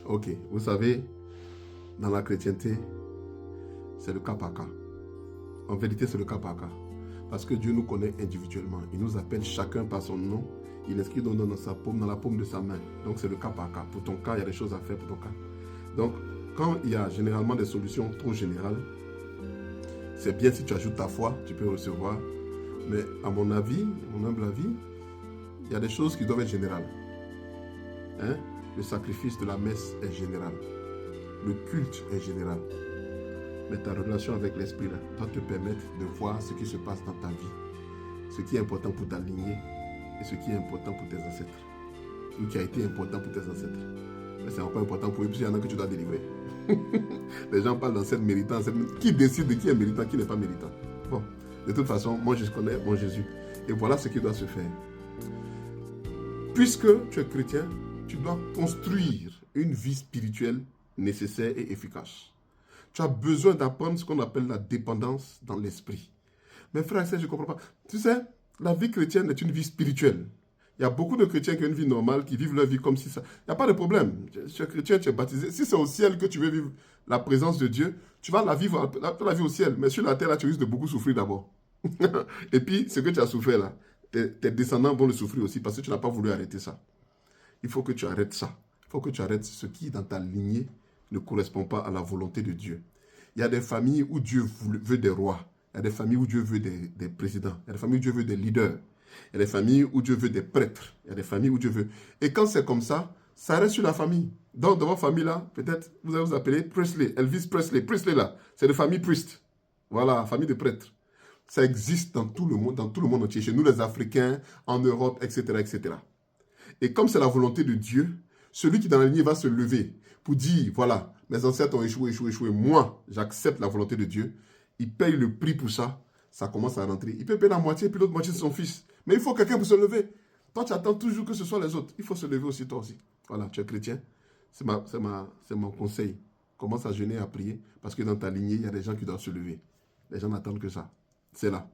Ok, vous savez, dans la chrétienté, c'est le cas par cas. En vérité, c'est le cas par cas. Parce que Dieu nous connaît individuellement. Il nous appelle chacun par son nom. Il inscrit nos noms dans la paume de sa main. Donc c'est le cas par cas. Pour ton cas, il y a des choses à faire pour ton cas. Donc, quand il y a généralement des solutions trop générales, c'est bien si tu ajoutes ta foi, tu peux recevoir. Mais à mon avis, mon humble avis, il y a des choses qui doivent être générales. Hein? Le sacrifice de la messe est général. Le culte est général. Mais ta relation avec l'esprit là doit te permettre de voir ce qui se passe dans ta vie. Ce qui est important pour ta lignée et ce qui est important pour tes ancêtres. Ou qui a été important pour tes ancêtres. Mais c'est encore important pour eux, puisqu'il y en a que tu dois délivrer. Les gens parlent d'ancêtres méritants. Qui décide de qui est méritant, qui n'est pas méritant? Bon, de toute façon, moi je connais mon Jésus. Et voilà ce qui doit se faire. Puisque tu es chrétien, tu dois construire une vie spirituelle nécessaire et efficace. Tu as besoin d'apprendre ce qu'on appelle la dépendance dans l'esprit. Mais frère et sœurs, je ne comprends pas. Tu sais, la vie chrétienne est une vie spirituelle. Il y a beaucoup de chrétiens qui ont une vie normale, qui vivent leur vie comme si ça... Il n'y a pas de problème. Tu es chrétien, tu es baptisé. Si c'est au ciel que tu veux vivre la présence de Dieu, tu vas la vivre au ciel. Mais sur la terre, là, tu risques de beaucoup souffrir d'abord. Et puis, ce que tu as souffert là, tes descendants vont le souffrir aussi parce que tu n'as pas voulu arrêter ça. Il faut que tu arrêtes ça. Il faut que tu arrêtes ce qui, dans ta lignée, ne correspond pas à la volonté de Dieu. Il y a des familles où Dieu veut des rois. Il y a des familles où Dieu veut des présidents. Il y a des familles où Dieu veut des leaders. Il y a des familles où Dieu veut des prêtres. Il y a des familles où Dieu veut... Et quand c'est comme ça, ça reste sur la famille. Donc, dans votre famille là, peut-être, vous allez vous appeler Presley, Elvis Presley. Presley là, c'est de famille Priest. Voilà, famille de prêtres. Ça existe dans tout le monde entier. Chez nous, les Africains, en Europe, etc., etc. Et comme c'est la volonté de Dieu, celui qui dans la lignée va se lever pour dire, voilà, mes ancêtres ont échoué. Moi, j'accepte la volonté de Dieu. Il paye le prix pour ça. Ça commence à rentrer. Il peut payer la moitié, puis l'autre moitié, c'est son fils. Mais il faut quelqu'un pour se lever. Toi, tu attends toujours que ce soit les autres. Il faut se lever aussi, toi aussi. Voilà, tu es chrétien. C'est mon conseil. Commence à jeûner, à prier. Parce que dans ta lignée, il y a des gens qui doivent se lever. Les gens n'attendent que ça. C'est là.